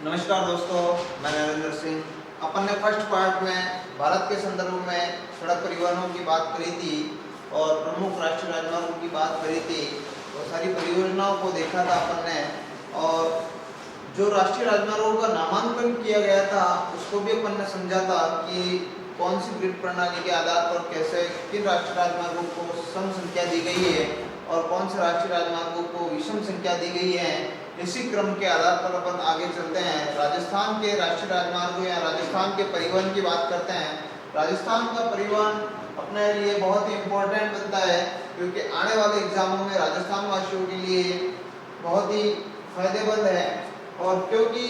नमस्कार दोस्तों, मैं नरेंद्र सिंह। अपन ने फर्स्ट पार्ट में भारत के संदर्भ में सड़क परिवहनों की बात करी थी और प्रमुख राष्ट्रीय राजमार्गों की बात करी थी और सारी परियोजनाओं को देखा था अपन ने। और जो राष्ट्रीय राजमार्गों का नामांकन किया गया था उसको भी अपन ने समझा था कि कौन सी ग्रिड प्रणाली के आधार पर कैसे किन राष्ट्रीय राजमार्गों को सम संख्या दी गई है और कौन से राष्ट्रीय राजमार्गों को विषम संख्या दी गई है। इसी क्रम के आधार पर अपन आगे चलते हैं। राजस्थान के राष्ट्रीय राजमार्गों या राजस्थान के परिवहन की बात करते हैं। राजस्थान का परिवहन अपने लिए बहुत ही इम्पोर्टेंट बनता है क्योंकि आने वाले एग्जामों में राजस्थान वासियों के लिए बहुत ही फायदेमंद है। और क्योंकि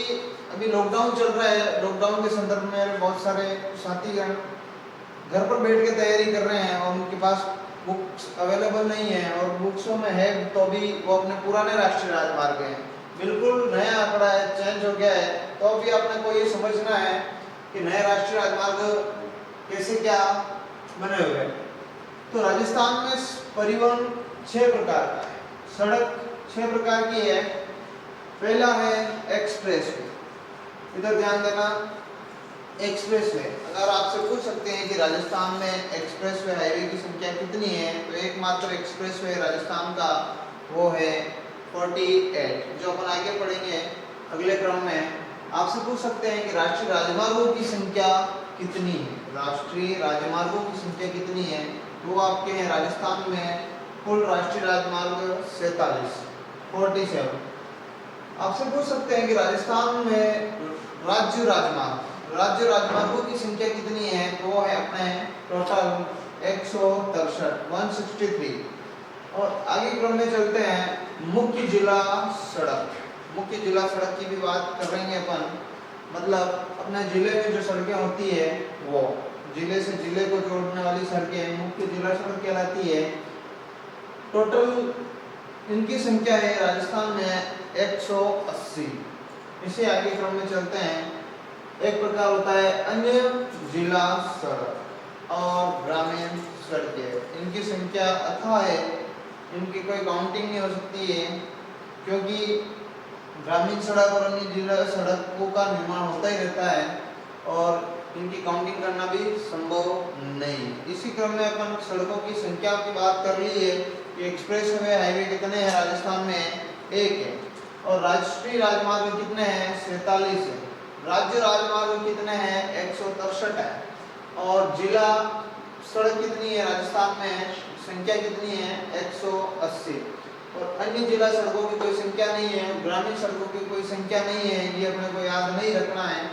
अभी लॉकडाउन चल रहा है, लॉकडाउन के संदर्भ में बहुत सारे साथीगण घर पर बैठ के तैयारी कर रहे हैं और उनके पास बुक्स अवेलेबल नहीं है और बुक्सों में है तो भी वो अपने पुराने राष्ट्रीय राजमार्ग हैं। बिल्कुल नया आंकड़ा है, चेंज हो गया है, तो अभी अपने को ये समझना है कि नए राष्ट्रीय राजमार्ग कैसे क्या बने हुए हैं। तो राजस्थान में परिवहन 6 प्रकार का है। सड़क 6 प्रकार की है। पहला है एक्सप्रेस वे। इधर ध्यान देना, एक्सप्रेस वे। अगर आपसे पूछ सकते हैं कि राजस्थान में एक्सप्रेस वे हाईवे की संख्या कितनी है, तो एकमात्र एक्सप्रेस वे राजस्थान का वो है 48, जो अपन आगे पढ़ेंगे अगले क्रम में। आपसे पूछ सकते हैं कि राष्ट्रीय राजमार्गों की संख्या कितनी है। राष्ट्रीय राजमार्गों की संख्या कितनी है, तो आपके हैं राजस्थान में कुल राष्ट्रीय राजमार्ग 47। आपसे पूछ सकते हैं कि राजस्थान में राज्य राजमार्गों की संख्या कितनी है, तो वो है अपने टोटल 163। और आगे क्रम में चलते हैं मुख्य जिला सड़क की भी बात करेंगे अपन। मतलब अपने जिले में जो सड़कें होती है वो जिले से जिले को जोड़ने वाली सड़कें मुख्य जिला सड़क कहलाती है। टोटल इनकी संख्या है राजस्थान में 180। इसे आगे क्रम में चलते हैं। एक प्रकार होता है अन्य जिला सड़क और ग्रामीण सड़कें। इनकी संख्या अथाह है, इनकी कोई काउंटिंग नहीं हो सकती है क्योंकि ग्रामीण सड़क और अन्य जिला सड़कों का निर्माण होता ही रहता है और इनकी काउंटिंग करना भी संभव नहीं। इसी क्रम में अपन सड़कों की संख्या की बात कर ली है कि एक्सप्रेस वे हाईवे कितने हैं राजस्थान में, 1 है। और राष्ट्रीय राजमार्ग कितने हैं, 47 है। राज्य राजमार्ग कितने हैं, 163 है। और जिला सड़क कितनी है राजस्थान में, संख्या कितनी है, 180। और अन्य जिला सड़कों की कोई संख्या नहीं है, ग्रामीण सड़कों की कोई संख्या नहीं है, ये अपने को याद नहीं रखना है।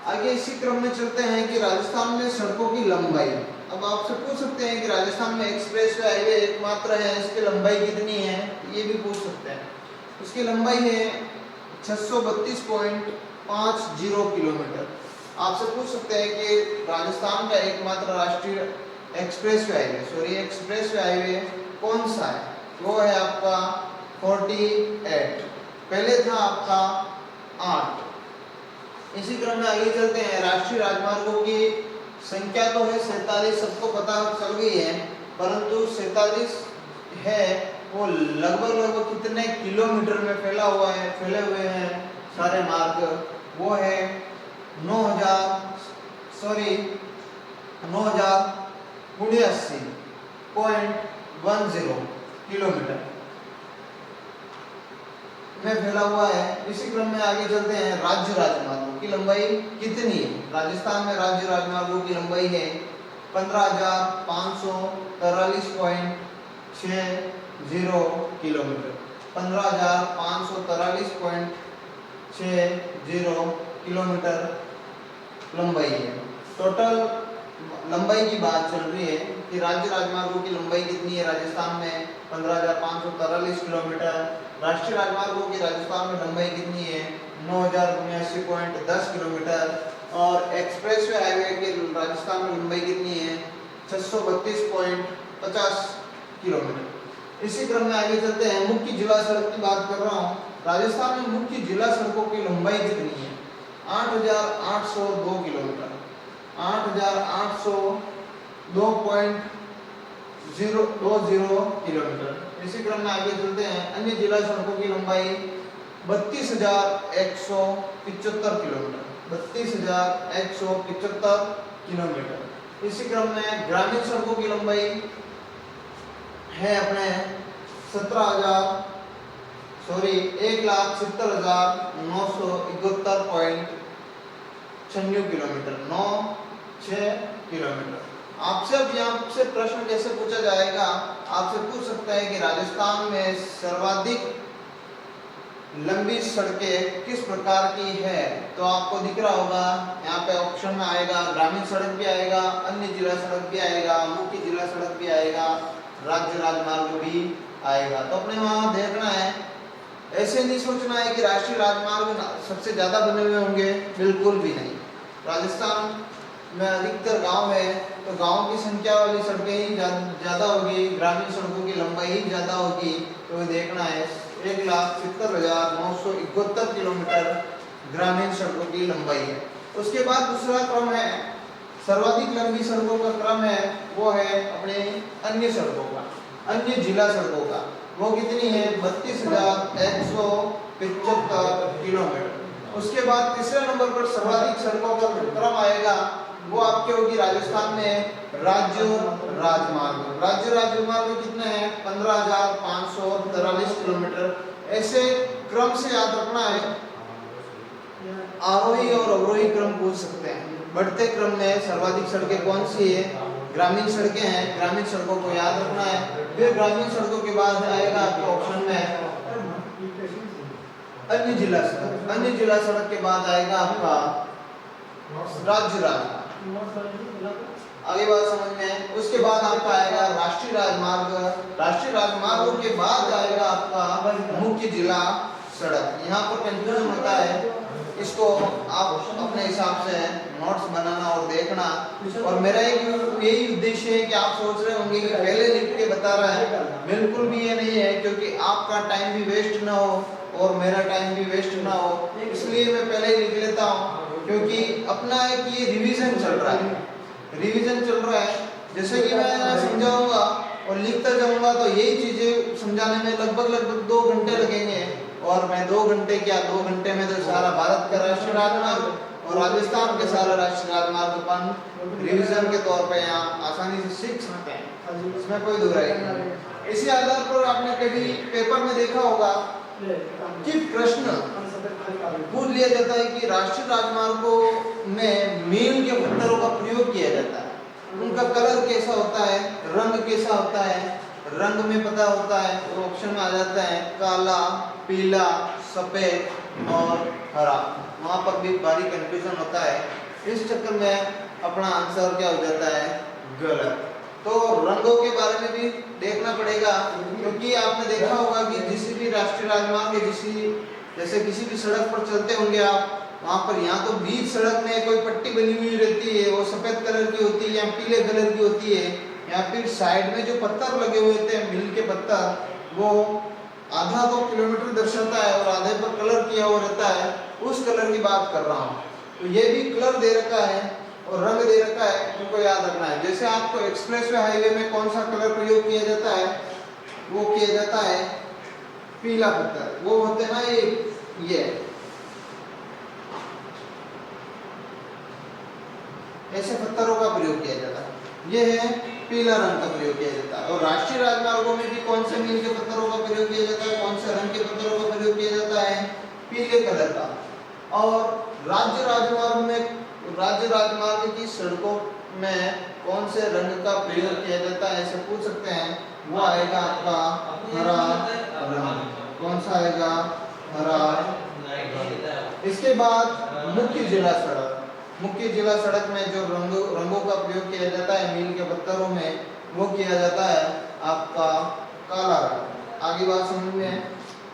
आगे इसी क्रम में चलते हैं कि राजस्थान में सड़कों की लंबाई। अब आपसे पूछ सकते हैं कि राजस्थान में एक्सप्रेस वे हाईवे एकमात्र है, इसकी लंबाई कितनी है, ये भी पूछ सकते हैं। इसकी लंबाई है 632.50 किलोमीटर। आपसे पूछ सकते हैं कि राजस्थान का एकमात्र राष्ट्रीय एक्सप्रेस वे हाईवे कौन सा है, वो है आपका 48। पहले था आपका 8। इसी क्रम में आगे चलते हैं। राष्ट्रीय राजमार्गों की संख्या तो है 47, सबको पता चल गई है, परंतु 47 है वो लगभग कितने किलोमीटर में फैले हुए हैं सारे मार्ग, वो है 9089.10 किलोमीटर में फैला हुआ है। इसी क्रम में आगे चलते हैं। राज्य राजमार्गों की लंबाई कितनी है, राजस्थान में राज्य राजमार्गों की लंबाई है 15,543.60 किलोमीटर। 15,543.60 किलोमीटर लंबाई है। टोटल लंबाई की बात चल रही है कि राज्य राजमार्गों की लंबाई कितनी है राजस्थान में, 15,543 किलोमीटर। राष्ट्रीय राजमार्गों की राजस्थान में लंबाई कितनी है, 9,079.10 किलोमीटर। और एक्सप्रेस वे हाईवे की राजस्थान में लंबाई कितनी है, 632.50 किलोमीटर। इसी क्रम में आगे चलते हैं। मुख्य जिला सड़क की बात कर रहा हूँ। राजस्थान में मुख्य जिला सड़कों की लंबाई कितनी है, 8,802 किलोमीटर। 8,802.020 किलोमीटर। इसी क्रम में आगे चलते हैं। अन्य जिला सड़कों की लंबाई 32,175 किलोमीटर, 32,175 किलोमीटर। इसी क्रम में ग्रामीण सड़कों की लंबाई है अपने 1,70,971.96 किलोमीटर, 96 किलोमीटर। आपसे अब यहाँ से प्रश्न कैसे पूछा जाएगा, आपसे पूछ सकता है कि राजस्थान में सर्वाधिक लंबी सड़कें किस प्रकार की है। तो आपको दिख रहा होगा यहाँ पे ऑप्शन में आएगा, ग्रामीण सड़क भी आएगा, अन्य जिला सड़क भी आएगा, मुख्य जिला सड़क भी आएगा, राज्य राजमार्ग भी आएगा। तो अपने वहाँ देखना है, ऐसे नहीं सोचना है कि राष्ट्रीय राजमार्ग सबसे ज्यादा बने हुए होंगे, बिल्कुल भी नहीं। राजस्थान में अधिकतर गांव है, तो गांव की संख्या वाली सड़कें ही ज्यादा होगी, ग्रामीण सड़कों की लंबाई ही ज्यादा होगी। तो देखना है 1,70,971 किलोमीटर ग्रामीण सड़कों की लंबाई है। उसके बाद दूसरा क्रम है, सर्वाधिक लंबी सड़कों का क्रम है, वो है अपने अन्य सड़कों का, अन्य जिला सड़कों का। वो कितनी है? 32,175 किलोमीटर। उसके बाद तीसरे नंबर पर सर्वाधिक सड़कों का क्रम आएगा, वो आपके होगी राजस्थान में राज्य राजमार्ग। राज्य राजमार्ग कितने हैं? 15,543 किलोमीटर। ऐसे क्रम से याद रखना है, आरोही और अवरोही क्रम पूछ सकते हैं। बढ़ते क्रम में सर्वाधिक सड़कें कौन सी है? ग्रामीण सड़कें हैं, ग्रामीण सड़कों को याद रखना है। फिर ग्रामीण सड़कों के बाद आएगा आपके ऑप्शन में अन्य जिला सड़क, अन्य जिला सड़क के बाद आएगा आपका राज्य राजमार्ग। आगे बात समझ में। उसके बाद आपका आएगा राष्ट्रीय राजमार्ग, राष्ट्रीय राजमार्गों के बाद आएगा आपका मुख्य जिला सड़क। यहाँ पर कंफ्यूजन होता है, इसको आप अपने हिसाब से नोट्स बनाना और देखना। और मेरा यही उद्देश्य है कि आप सोच रहे होंगे कि पहले लिख के बता रहा है, बिल्कुल भी ये नहीं है, क्योंकि आपका टाइम भी वेस्ट ना हो और मेरा टाइम भी वेस्ट ना हो, इसलिए मैं पहले ही लिख लेता हूँ। क्योंकि अपना एक ये रिवीजन चल रहा है, रिवीजन चल रहा है। जैसे कि मैं समझाऊंगा और लिखता जाऊंगा तो यही चीजें समझाने में लगभग 2 घंटे लगेंगे। और मैं 2 घंटे क्या, 2 घंटे में तो सारा भारत का राष्ट्रीय राजमार्ग और राजस्थान के सारा राष्ट्रीय राजमार्ग अपन रिवीजन के तौर पे यहाँ आसानी से सीख सकते हैं, इसमें कोई दुराई नहीं। इसी आधार पर आपने कभी पेपर में देखा होगा कि प्रश्न पूछ लिया जाता है कि राष्ट्रीय राजमार्गों में मील के पत्थरों का प्रयोग किया जाता है, उनका कलर कैसा होता है, रंग कैसा होता है। रंग में पता होता है, तो ऑप्शन में आ जाता है काला, पीला, सफेद और हरा। वहां पर भी भारी कंफ्यूजन होता है, इस चक्कर में अपना आंसर क्या हो जाता है? गलत। तो रंगों के बारे में भी देखना पड़ेगा, क्योंकि आपने देखा होगा कि किसी भी राष्ट्रीय राजमार्ग के जैसे किसी भी सड़क पर चलते होंगे आप, वहां पर यहाँ तो बीच सड़क में कोई पट्टी बनी हुई रहती है, वो सफेद कलर की होती है या पीले कलर की होती है, या फिर साइड में जो पत्थर लगे हुए थे मील के पत्थर, वो आधा तो किलोमीटर दर्शाता है और आधे पर कलर किया हुआ रहता है, उस कलर की बात कर रहा हूँ। तो ये भी कलर दे रखा है और रंग दे रखा है, उनको याद रखना है। जैसे आपको एक्सप्रेसवे हाईवे में कौन सा कलर प्रयोग किया जाता है? वो किया जाता है पीला पत्थर, वो होते हैं ना ये ऐसे पत्थरों का प्रयोग किया जाता है, ये है पीला रंग का प्रयोग किया जाता है। और राष्ट्रीय राजमार्गों में भी कौन से मील के पत्थरों का प्रयोग किया जाता है, कौन से रंग के पत्थरों का प्रयोग किया जाता है? पीले कलर का। और राज्य राजमार्ग की सड़कों में कौन से रंग का प्रयोग किया जाता है, ऐसे पूछ सकते हैं। वो आएगा आपका हरा रंग। कौन सा आएगा? हरा। इसके बाद मुख्य जिला सड़क, मुख्य जिला सड़क में जो रंगों का प्रयोग किया जाता है मील के पत्थरों में, वो किया जाता है आपका काला रंग। आगे बात समझ में।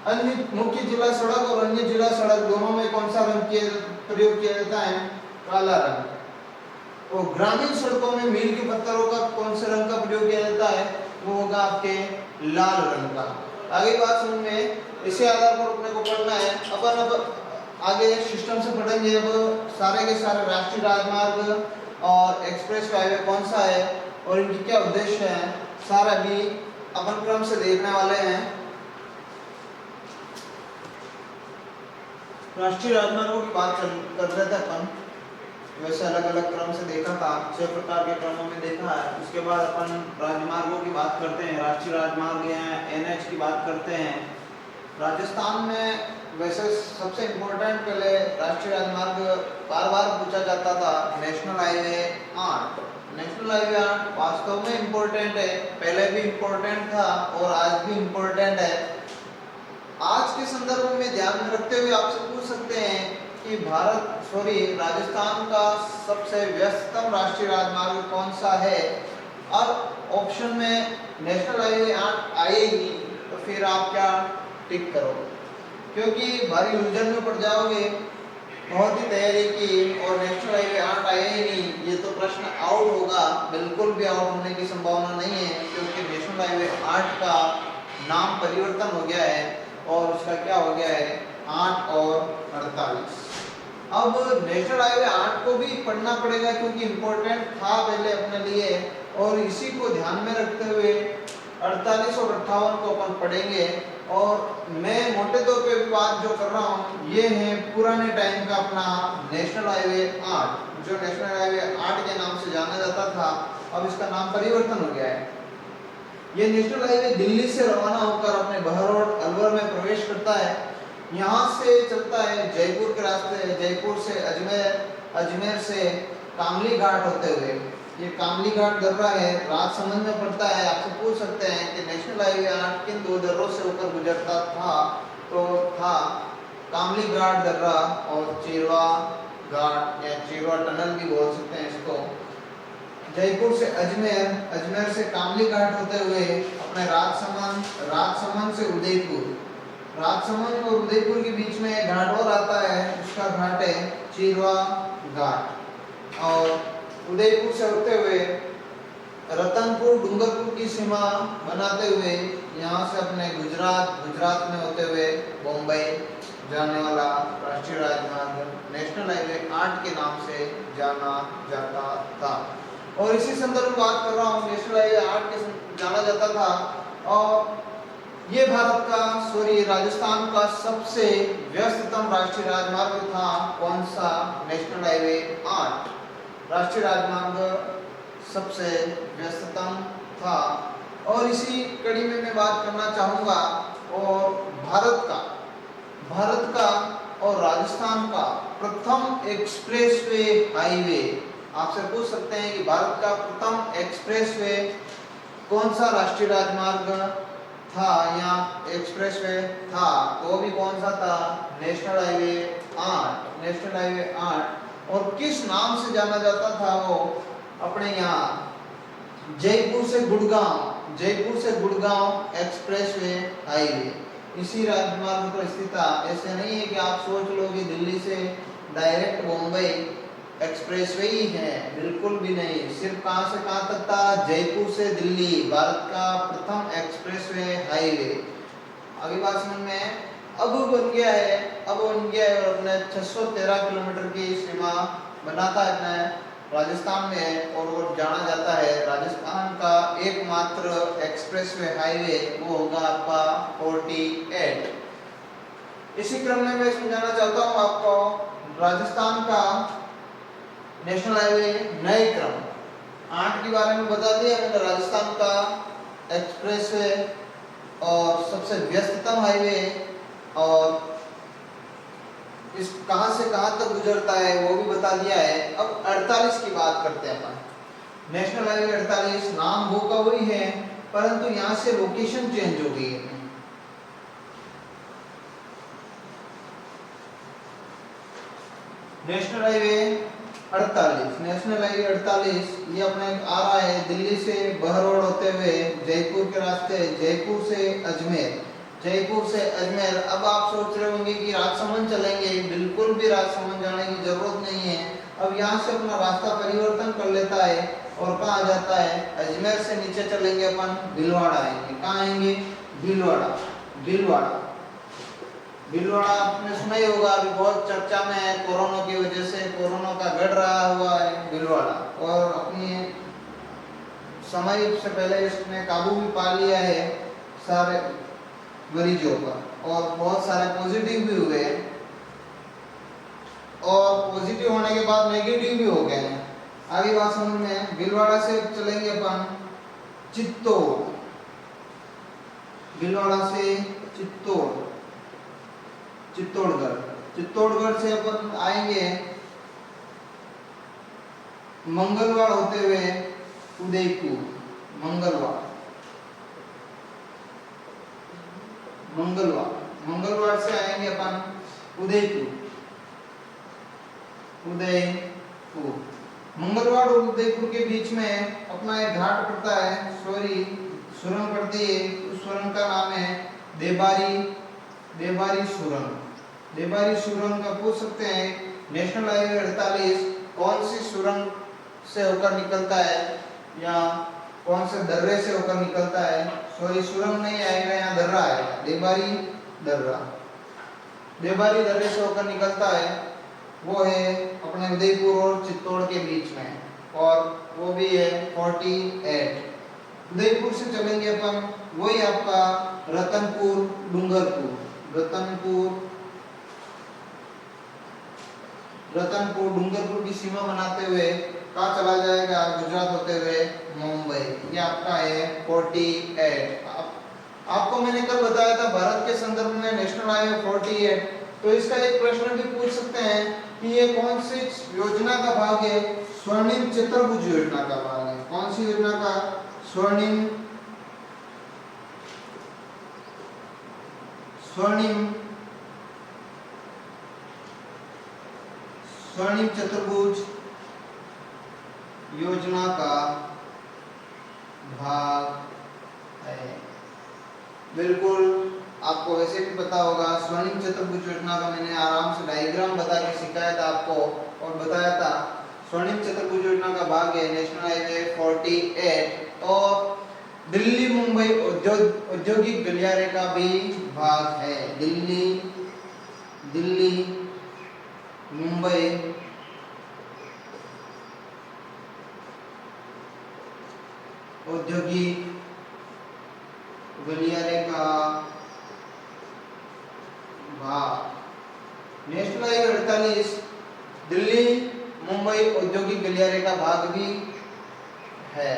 अन्य मुख्य जिला सड़क और अन्य जिला सड़क दोनों में कौन सा रंग के प्रयोग किया जाता है? काला रंग। और ग्रामीण सड़कों में मील के पत्थरों का कौन से रंग का प्रयोग किया जाता है? वो होगा आपके लाल रंग का। आगे बात समझ में। इसी आधार पर अपने को पढ़ना है। अपन अब आगे सिस्टम से पढ़ेंगे। अब सारे के सारे राष्ट्रीय राजमार्ग और एक्सप्रेस हाईवे कौन सा है और इनकी क्या उद्देश्य है, सारा भी अपन क्रम से देखने वाले हैं। राष्ट्रीय राजमार्गों की बात कर रहे थे अपन। वैसे अलग अलग क्रम से देखा था, 6 प्रकार के क्रमों में देखा है। उसके बाद अपन राजमार्गों की बात करते हैं, राष्ट्रीय राजमार्ग हैं, एनएच की बात करते हैं। राजस्थान में वैसे सबसे इम्पोर्टेंट पहले राष्ट्रीय राजमार्ग बार बार पूछा जाता था, नेशनल हाईवे 8। नेशनल हाईवे 8 वास्तव में इम्पोर्टेंट है, पहले भी इम्पोर्टेंट था और आज भी इम्पोर्टेंट है। आज के संदर्भ में ध्यान रखते हुए आपसे पूछ सकते हैं कि राजस्थान का सबसे व्यस्ततम राष्ट्रीय राजमार्ग कौन सा है। और ऑप्शन में नेशनल हाईवे 8 आएगी तो फिर आप क्या टिक करोगे, क्योंकि भारी उलझन में पड़ जाओगे। बहुत ही तैयारी की और नेशनल हाईवे 8 आया ही नहीं, ये तो प्रश्न आउट होगा। बिल्कुल भी आउट होने की संभावना नहीं है, क्योंकि नेशनल हाईवे 8 का नाम परिवर्तन हो गया है और उसका क्या हो गया है, 8 और 48। अब नेशनल हाईवे 8 को भी पढ़ना पड़ेगा, क्योंकि इम्पोर्टेंट था पहले अपने लिए, और इसी को ध्यान में रखते हुए 48 और 58 को अपन पढ़ेंगे। और मैं मोटे तौर पे बात जो कर रहा हूँ ये है पुराने टाइम का अपना नेशनल हाईवे 8, जो नेशनल हाईवे 8 के नाम से जाना जाता था, अब इसका नाम परिवर्तन हो गया है। ये नेशनल हाईवे दिल्ली से रवाना होकर अपने बहरौड अलवर में प्रवेश करता है। यहाँ से चलता है जयपुर के रास्ते, जयपुर से अजमेर, अजमेर से कामली घाट होते हुए। ये कामली घाट दर्रा है, राजसमंद में पड़ता है। आपसे पूछ सकते हैं कि नेशनल हाईवे 8 किन 2 दर्रों से होकर गुजरता था, तो था कामली घाट दर्रा और चिरवा घाट या चिरवा टनल भी बोल सकते हैं इसको। जयपुर से अजमेर, अजमेर से कामली घाट होते हुए अपने राजसमंद, राजसमंद से उदयपुर, राजसमंद और उदयपुर के बीच में घाट और आता है, उसका घाट है चिरवा घाट। और उदयपुर से होते हुए रतनपुर, डूंगरपुर की सीमा बनाते हुए यहाँ से अपने गुजरात, गुजरात में होते हुए बम्बई जाने वाला राष्ट्रीय राजमार्ग नेशनल हाईवे 8 के नाम से जाना जाता था। और इसी संदर्भ में बात कर रहा हूँ, नेशनल हाईवे 8 के जाना जाता था। और ये भारत का राजस्थान का सबसे व्यस्ततम राष्ट्रीय राजमार्ग था। कौन सा? नेशनल हाईवे 8 राष्ट्रीय राजमार्ग सबसे व्यस्ततम था। और इसी कड़ी में मैं बात करना चाहूँगा और भारत का और राजस्थान का प्रथम एक्सप्रेसवे हाईवे। आपसे पूछ सकते हैं कि भारत का प्रथम एक्सप्रेसवे कौन सा राष्ट्रीय राजमार्ग था या एक्सप्रेसवे था, तो वो भी कौन सा था? National highway 8। नेशनल हाईवे 8 और किस नाम से जाना जाता था वो? अपने यहाँ जयपुर से गुड़गांव, जयपुर से गुड़गांव एक्सप्रेसवे हाईवे इसी राजमार्ग पर स्थित था। ऐसे नहीं है कि आप सोच लो कि दिल्ली से डायरेक्ट मुंबई एक्सप्रेसवे ही है, बिल्कुल भी नहीं। सिर्फ कहां से कहां तक था? जयपुर से दिल्ली, भारत का प्रथम एक्सप्रेसवे हाईवे। अगली बात समझ में अब बन गया है, और अपने 613 किलोमीटर की सीमा बनाता है अपने राजस्थान में, और वो जाना जाता है राजस्थान का एकमात्र एक्सप्रेसवे हाईवे, वो होगा आपका 48। इसी क्रम में मैं समझाना चाहता हूँ आपको राजस्थान का नेशनल हाईवे नए क्रम 8 के बारे में बता दिया मैंने। राजस्थान का एक्सप्रेसवे और सबसे व्यस्ततम हाईवे और इस कहां से कहां तक गुजरता है वो भी बता दिया है। अब 48 की बात करते हैं अपन। नेशनल हाईवे 48 नाम वो का वही है, परंतु यहां से लोकेशन चेंज हो गई है। नेशनल हाईवे 48, नेशनल हाईवे 48 ये अपने आ रहा है दिल्ली से बहरौड होते हुए जयपुर के रास्ते, जयपुर से अजमेर, जयपुर से अजमेर। अब आप सोच रहे होंगे कि राजसमंद चलेंगे, बिल्कुल भी राजसमंद जाने की जरूरत नहीं है। अब यहाँ से अपना रास्ता परिवर्तन कर लेता है और कहाँ आ जाता है? अजमेर से नीचे चलेंगे अपन, भीलवाड़ा आएंगे। कहाँ आएंगे? भीलवाड़ा। भीलवाड़ा, भीलवाड़ा आपने सुना ही होगा, अभी बहुत चर्चा में है कोरोना की वजह से, कोरोना का गढ़ रहा हुआ है भीलवाड़ा, और अपनी समय से पहले इसने काबू भी पा लिया है सारे मरीजों का, और बहुत सारे पॉजिटिव भी हुए हैं। नेगेटिव भी हो गए हैं। आगे बात समझ में, भीलवाड़ा से चलेंगे अपन चित्तौड़, भीलवाड़ा से चित्तौड़गढ़, चित्तौड़गढ़ से अपन आएंगे मंगलवाड़ होते हुए उदयपुर, मंगलवाड़ से आएंगे अपन उदयपुर, मंगलवाड़ और उदयपुर के बीच में अपना एक घाट पड़ता है, सॉरी सुरंग पड़ती है। उस सुरंग का नाम है देबारी सुरंग का पूछ सकते हैं। नेशनल हाईवे 48 कौन सी सुरंग से होकर निकलता है या कौन से दर्रे से होकर निकलता है? सॉरी सुरंग नहीं आएगा, यहाँ दर्रा है, देबारी दर्रे से होकर निकलता है। वो है अपने उदयपुर और चित्तौड़ के बीच में, और वो भी है 48। उदयपुर से चलेंगे अपन, वही आपका रतनपुर डूंगरपुर की सीमा बनाते हुए कहाँ चला जाएगा? गुजरात होते हुए मुंबई। ये आपका है 48। आपको मैंने कल बताया था भारत के संदर्भ में नेशनल हाईवे 48, तो इसका एक प्रश्न भी पूछ सकते हैं कि ये कौन सी योजना का भाग है? स्वर्णिम चतुर्भुज योजना का भाग है। कौन सी योजना का? स्वर्णिम चतुर्भुज योजना का भाग है। बिल्कुल आपको वैसे भी पता होगा, स्वर्णिम चतुर्भुज योजना का मैंने आराम से डायग्राम बता के सिखाया था आपको और बताया था। स्वर्णिम चतुर्भुज योजना का भाग है नेशनल हाईवे 48, और दिल्ली मुंबई औद्योगिक गलियारे का भी भाग है। दिल्ली मुंबई औद्योगिक गलियारे का भाग। नेशनल हाईवे 48 दिल्ली मुंबई औद्योगिक गलियारे का भाग भी है।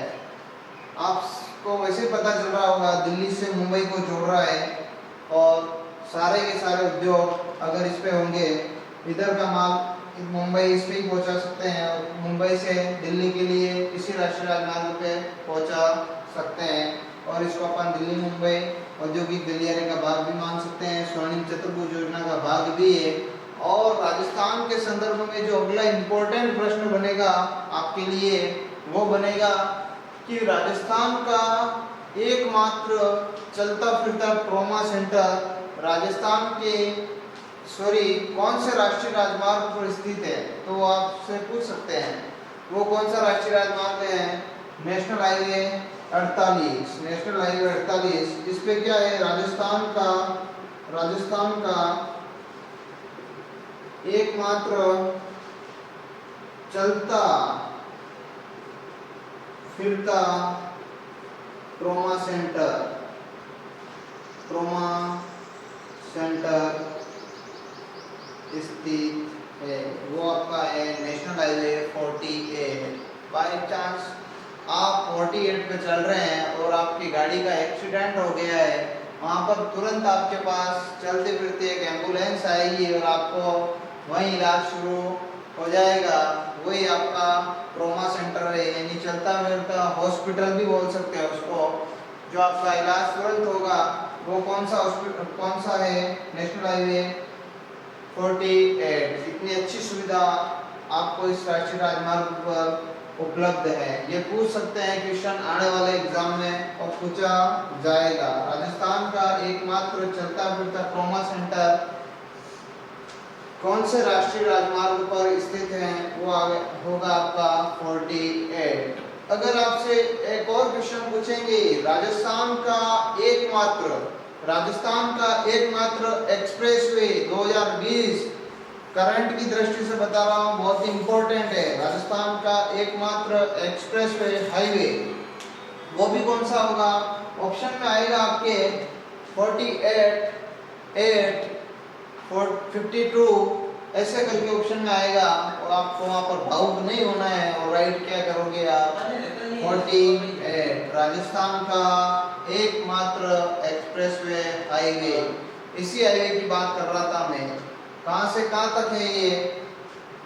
आपको वैसे पता चल रहा होगा, दिल्ली से मुंबई को जोड़ रहा है, और सारे के सारे उद्योग अगर इस पे होंगे, इधर का माल मुंबई इस पे ही पहुंचा सकते हैं, और मुंबई से दिल्ली के लिए इसी राष्ट्रीय राजमार्ग पे पहुंचा सकते हैं, और इसको अपन दिल्ली मुंबई औद्योगिक गलियारे का भाग भी मान सकते हैं, स्वर्णिम चतुर्भुज योजना का भाग भी है। और राजस्थान के संदर्भ में जो अगला इम्पोर्टेंट प्रश्न बनेगा आपके लिए, वो बनेगा कि राजस्थान का एकमात्र चलता फिरता ट्रॉमा सेंटर राजस्थान के कौन से राष्ट्रीय राजमार्ग पर स्थित है? तो वो आपसे पूछ सकते हैं, वो कौन सा राष्ट्रीय राजमार्ग है? National highway 48। नेशनल हाईवे 48 इस पे क्या है? राजस्थान का एकमात्र चलता फिरता ट्रॉमा सेंटर स्थित है। वो आपका है नेशनल हाईवे 48। बाई चांस आप 48 पे चल रहे हैं और आपकी गाड़ी का एक्सीडेंट हो गया है, वहाँ पर तुरंत आपके पास चलते फिरते एक एम्बुलेंस आएगी और आपको वहीं इलाज शुरू हो जाएगा। वही आपका ट्रॉमा सेंटर है, यानी चलता फिरता हॉस्पिटल भी बोल सकते हैं उसको। जो आपका इलाज तुरंत होगा वो कौन सा है? National highway 48। इतनी अच्छी सुविधा आपको इस राष्ट्रीय राजमार्ग पर उपलब्ध है। ये पूछ सकते हैं क्वेश्चन आने वाले एग्जाम में और पूछा जाएगा। राजस्थान का एकमात्र चलता फिरता ट्रॉमा सेंटर कौन से राष्ट्रीय राजमार्ग पर स्थित है? वो होगा आपका 48। अगर आपसे एक और क्वेश्चन पूछेंगे, राजस्थान का एकमात्र एक्सप्रेसवे 2020 करंट की दृष्टि से बता रहा हूँ, बहुत ही इंपॉर्टेंट है। राजस्थान का एकमात्र एक्सप्रेसवे हाईवे वो भी कौन सा होगा? ऑप्शन में आएगा आपके 48, 8, 52, ऐसे करके ऑप्शन में आएगा और आपको वहां पर भावुक नहीं होना है और राइट क्या करोगे आप 48 राजस्थान का एकमात्र एक्सप्रेसवे हाईवे। इसी हाईवे की बात कर रहा था मैं। कहां से कहां तक है ये?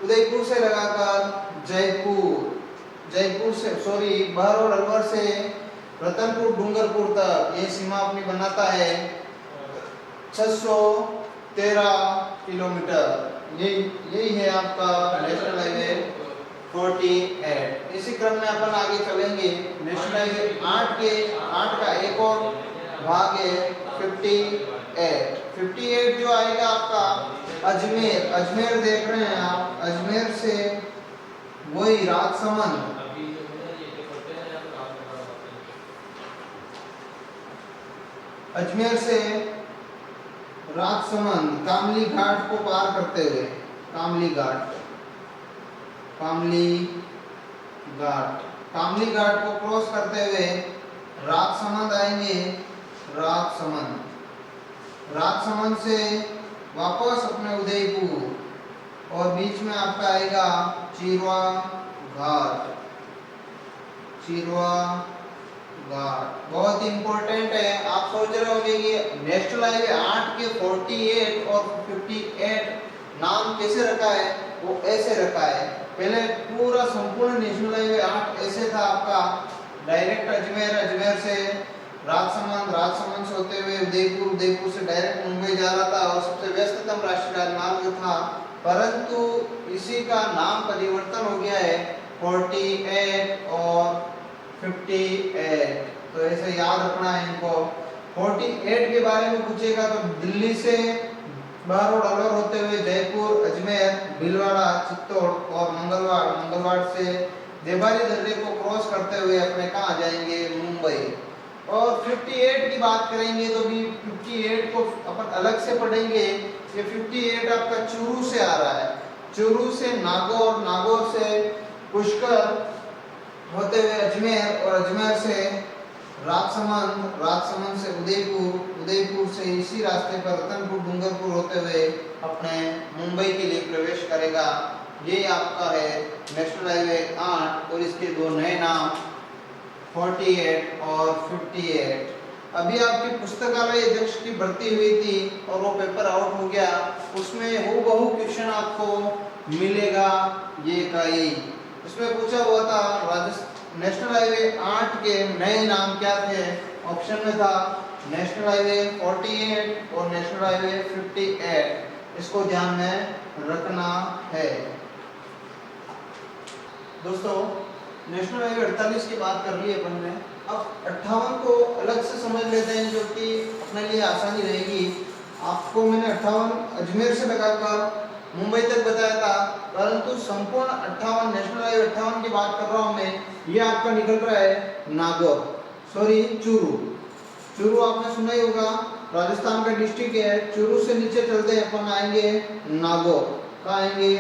उदयपुर से लगाकर जयपुर से बहरोड अलवर से रतनपुर डूंगरपुर तक ये सीमा अपनी बनाता है 613 किलोमीटर। यही है आपका नेशनल हाईवे 48। इसी क्रम में अपन आगे चलेंगे। नेशनल हाईवे 8 का एक और भाग है 58 जो आएगा आपका अजमेर देख रहे हैं आप। अजमेर से वही राजसमंद, अजमेर से राजसमंद कामली घाट को पार करते हुए कामली घाट को क्रॉस करते हुए राजसमंद आएंगे। राजसमंद से वापस अपने उदयपुर और बीच में आपका आएगा चिरवा घाट। बहुत इंपॉर्टेंट है। आप सोच रहे होंगे कि नेशनल हाईवे 8 के 48 और 58 नाम कैसे रखा है? वो ऐसे रखा है। पहले पूरा संपूर्ण नेशनल हाईवे 8 ऐसे था आपका, डायरेक्ट अजमेर से राजसमंद से होते हुए उदयपुर से डायरेक्ट मुंबई जा रहा था और सबसे व्यस्ततम राष्ट्रीय राजमार्ग था। परंतु इसी का नाम परिवर्तन हो गया है 48 और 58। तो ऐसे याद रखना है इनको। 48 के बारे में पूछेगा तो दिल्ली से बहरोड अलवर होते हुए जयपुर, अजमेर, भीलवाड़ा, चित्तौड़ और मंगलवाड़ से देवारी दर्रे को क्रॉस करते हुए अपने कहाँ जाएंगे? मुंबई। और 58 की बात करेंगे तो भी 58 को अपन अलग से पढ़ेंगे। ये 58 आपका चूरू से आ रहा है, चूरू से नागौर से पुष्कर होते हुए अजमेर और अजमेर से राजसमंद से उदयपुर से इसी रास्ते पर रतनपुर डूंगरपुर होते हुए अपने मुंबई के लिए प्रवेश करेगा। ये आपका है नेशनल हाईवे 8 और इसके दो नए नाम 48 और 58। अभी आपकी पुस्तकालय अध्यक्ष की भर्ती हुई थी और वो पेपर आउट हो गया, उसमें हूबहू क्वेश्चन आपको मिलेगा ये का यही। इसमें पूछा हुआ था नेशनल हाईवे 8 के नए नाम क्या थे? ऑप्शन में था नेशनल हाईवे 48 और नेशनल हाईवे 58। इसको ध्यान में रखना है। दोस्तों नेशनल हाईवे 48 की बात कर ली अपन ने। अब 58 को अलग से समझ लेते हैं जो कि अपने लिए आसानी रहेगी। आपको मैंने 58 अजमेर से लगाकर मुंबई तक बताया था, परंतु संपूर्ण 58 नेशनल हाईवे 58 की बात कर रहा हूं मैं। ये आपका निकल रहा है चूरू आपने सुना ही होगा, राजस्थान का डिस्ट्रिक्ट है। चूरू से नीचे चलते हैं अपन आएंगे नागौर। कहाँ आएंगे?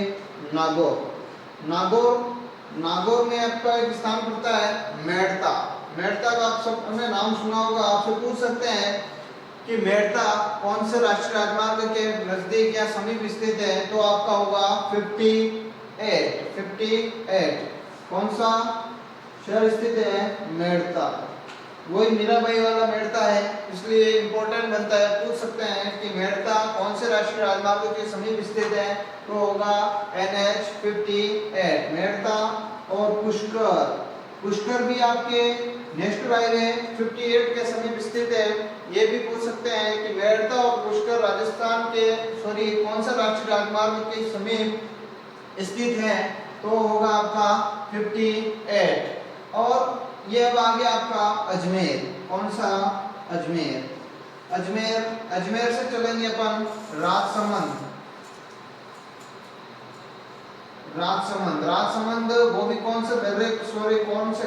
नागौर में आपका एक स्थान पड़ता है मेड़ता का आप सबने नाम सुना होगा। आपसे पूछ सकते हैं कि मेड़ता कौन से राष्ट्रीय राजमार्ग के नजदीक या समीप स्थित है? तो आपका होगा 58। कौन सा शहर स्थित है? मेड़ता। वही मीराबाई वाला मेड़ता है, इसलिए इम्पोर्टेंट बनता है। पूछ सकते हैं कि मेड़ता कौन से राष्ट्रीय राजमार्ग के समीप स्थित है? तो होगा NH 58 मेड़ता। और पुष्कर भी आपके नेशनल हाईवे 58 के समीप स्थित है। ये भी पूछ सकते हैं कि मेड़ता और पुष्कर राजस्थान के कौन सा राष्ट्रीय राजमार्ग के समीप स्थित है? तो होगा आपका 58। और ये अब आ गया आपका अजमेर। कौन सा? अजमेर से चलेंगे अपन राजसमंद वो भी कौन से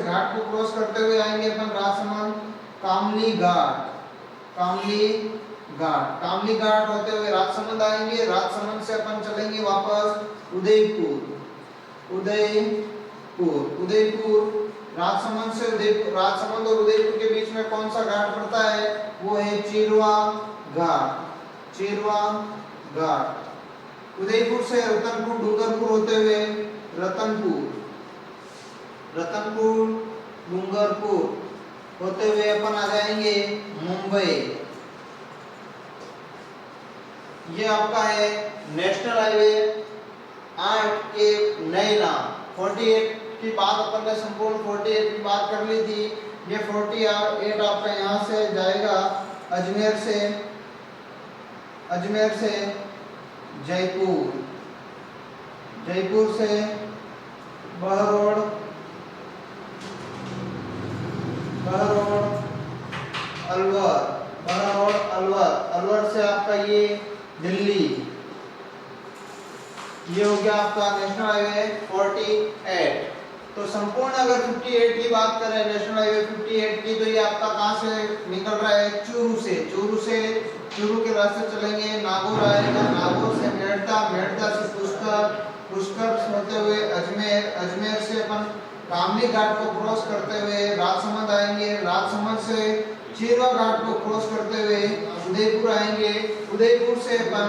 घाट को क्रॉस करते हुए आएंगे अपन? राजसमंद कामली घाट होते हुए राजसमंद आएंगे। राजसमंद से अपन चलेंगे वापस उदयपुर। राजसमंद और उदयपुर के बीच में कौन सा घाट पड़ता है? वो है चिरवा घाट। उदयपुर से रतनपुर डूंगरपुर होते हुए रतनपुर डूंगरपुर होते हुए अपन आ जाएंगे मुंबई। ये आपका है नेशनल हाईवे 8 के नए नाम। 48 की बात अपन ने संपूर्ण 48 की बात कर ली थी। ये 48 आपका यहाँ से जाएगा अजमेर से जयपुर, जयपुर से बहरोड, अलवर, अलवर से आपका ये दिल्ली। ये हो गया आपका नेशनल हाईवे 48। तो संपूर्ण अगर 58 की बात करें नेशनल हाईवे 58 की, तो ये आपका कहाँ से निकल रहा है? चूरू के रास्ते चलेंगे, नागौर आएगा, नागौर से मेड़ता, मेड़ता से पुष्कर होते हुए अजमेर, अजमेर से अपन कामली घाट को क्रॉस करते हुए राजसमंद आएंगे, राजसमंद से चीरवा घाट को क्रॉस करते हुए उदयपुर आएंगे, उदयपुर से अपन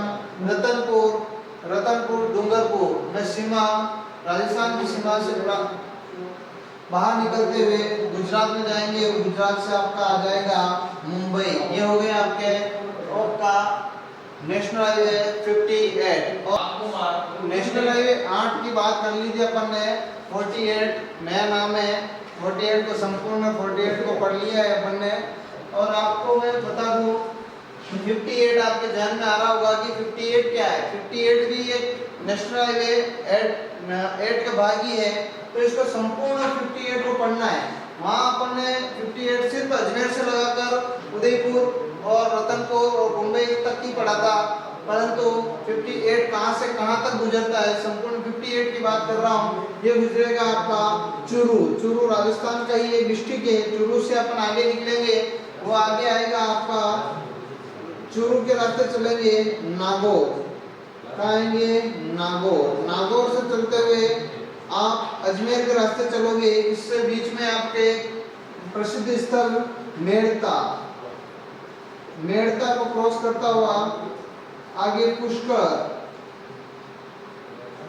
रतनपुर डूंगरपुर में सीमा, राजस्थान की सीमा से बाहर निकलते हुए गुजरात में जाएंगे, गुजरात से आपका आ जाएगा मुंबई। ये हो गया आपके आपका नेशनल हाईवे 58। और नेशनल हाईवे 8 की बात कर ली थी अपन ने। 48 नया नाम है, 48 को संपूर्ण 48 को पढ़ लिया है अपन ने। और आपको मैं बता दूं 58 आपके ध्यान में आ रहा होगा कि 58 क्या है। 58 भी एक नेशनल हाईवे 8 का भाग ही है, तो इसको संपूर्ण 58 को पढ़ना है। वहाँ अपन ने 58 सिर्फ अजमेर से लगाकर उदयपुर और रतनपुर और मुंबई तक ही पढ़ा था, परंतु 58 कहाँ से कहाँ तक गुजरता है, संपूर्ण 58 की बात कर रहा हूँ। ये गुजरेगा आपका चूरू राजस्थान का ही एक डिस्ट्रिक्ट है। चूरू से अपन आगे निकलेंगे, वो आगे आएगा आपका चूरू के रास्ते चलेंगे नागौर, आएंगे नागौर से चलते हुए आप अजमेर के रास्ते चलोगे। इससे बीच में आपके प्रसिद्ध स्थल मेड़ता को क्रॉस करता हुआ आगे पुष्कर,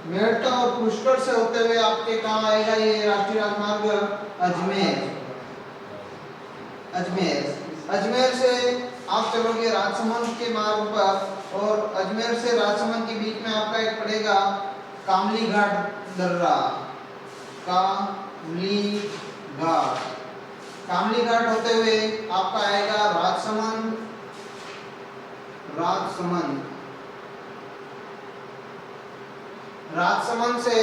मेड़ता और पुष्कर से होते हुए आपके कहाँ आएगा ये राष्ट्रीय राजमार्ग अजमेर से आप चलोगे राजसमंद के मार्ग पर, और अजमेर से राजसमंद के बीच में आपका एक पड़ेगा कामली घाट दर्रा। कामली घाट होते हुए आपका आएगा राजसमंद से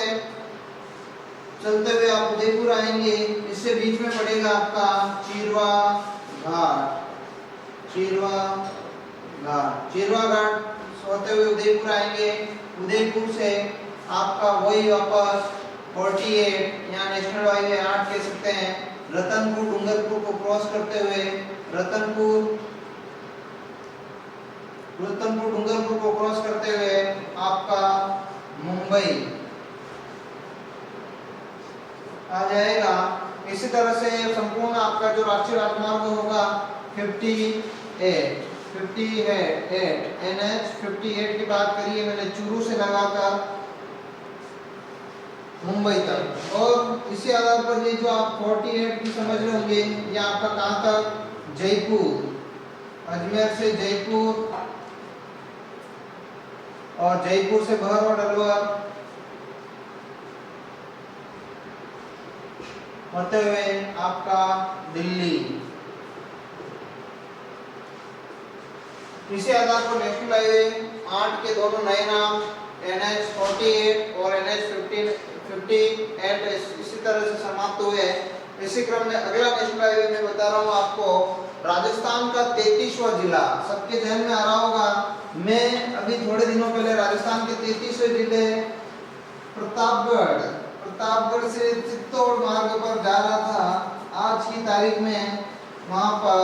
चलते हुए आप उदयपुर आएंगे। इससे बीच में पड़ेगा आपका चीरवा घाट होते हुए उदयपुर आएंगे। उदयपुर से आपका वही वापस 48 यहाँ नेशनल हाईवे 8 कह सकते हैं, रतनपुर डूंगरपुर को क्रॉस करते हुए रतनपुर डूंगरपुर को क्रॉस करते हुए आपका मुंबई आ जाएगा। इसी तरह से संपूर्ण आपका जो राष्ट्रीय राजमार्ग होगा 58 NH 58 की बात करिए मैंने, चूरू से लगाकर मुंबई तक। और इसी आधार पर ये जो आप 48 की समझ रहे होंगे, ये आपका कहाँ तक? जयपुर, अजमेर से जयपुर और जयपुर से बहरोड अलवर होते हुए आपका दिल्ली। इसी आधार पर नेशनल हाईवे 8 के दोनों नए नाम NH 48 और NH 58 इसी तरह से समाप्त हुए। इसी क्रम में अगला नेशनल हाईवे मैं बता रहा हूँ आपको, राजस्थान का 33वां जिला। सबके ध्यान में आ रहा होगा, मैं अभी थोड़े दिनों पहले राजस्थान के 33वें जिले प्रतापगढ़ से चित्तौड़ मार्ग पर जा रहा था आज की तारीख में। वहां पर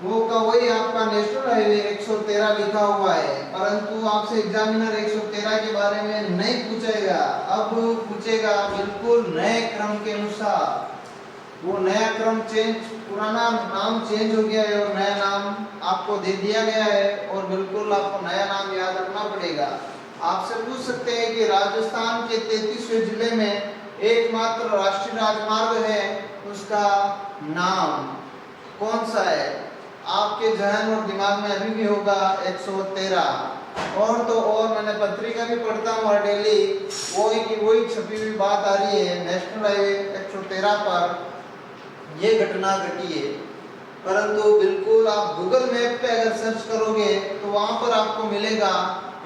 वही आपका नेशनल हाईवे 113 लिखा हुआ है, परंतु आपसे एग्जामिनर 113 के बारे में नहीं पूछेगा, अब पूछेगा बिल्कुल नए क्रम के अनुसार। वो नया क्रम पुराना नाम चेंज हो गया है और नया नाम आपको दे दिया गया है, और बिल्कुल आपको नया नाम याद रखना पड़ेगा। आपसे पूछ सकते हैं कि राजस्थान के 33वें जिले में एकमात्र राष्ट्रीय राजमार्ग है, उसका नाम कौन सा है? आपके जहन और दिमाग में अभी भी होगा 113। और तो और मैंने पत्रिका भी पढ़ता हूँ और डेली वही छपी हुई बात आ रही है, नेशनल हाईवे 113 पर ये घटना घटी है। परंतु बिल्कुल आप गूगल मैप पे अगर सर्च करोगे तो वहां पर आपको मिलेगा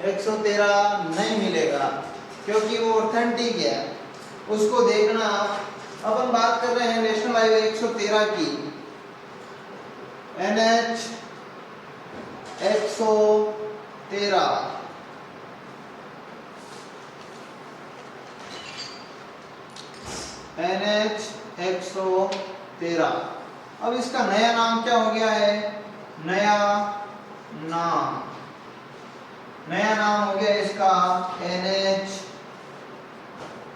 113 नहीं मिलेगा, क्योंकि वो ऑथेंटिक है, उसको देखना। अपन बात कर रहे हैं नेशनल हाईवे 113 की, NH 113। NH 113। अब इसका नया नाम क्या हो गया है? नया नाम हो गया इसका NH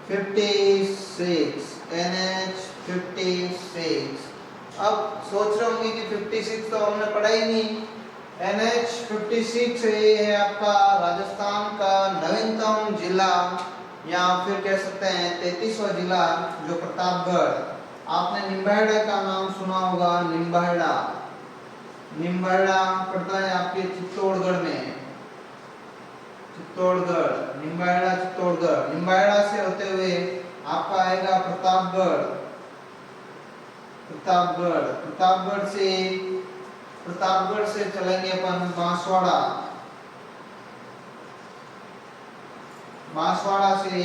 56। NH 56। अब सोच रहे होंगे कि 56 तो हमने पढ़ा ही नहीं। NH 56 ये है आपका राजस्थान का नवीनतम जिला, या फिर कह सकते हैं 33वां जिला, जो प्रतापगढ़। आपने निम्बाहेड़ा का नाम सुना होगा, निम्बाहेड़ा पड़ता है आपके चित्तौड़गढ़ में। चित्तौड़गढ़, निम्बाहेड़ा से होते हुए आपका आएगा प्रतापगढ़ से चलेंगे अपन बांसवाड़ा से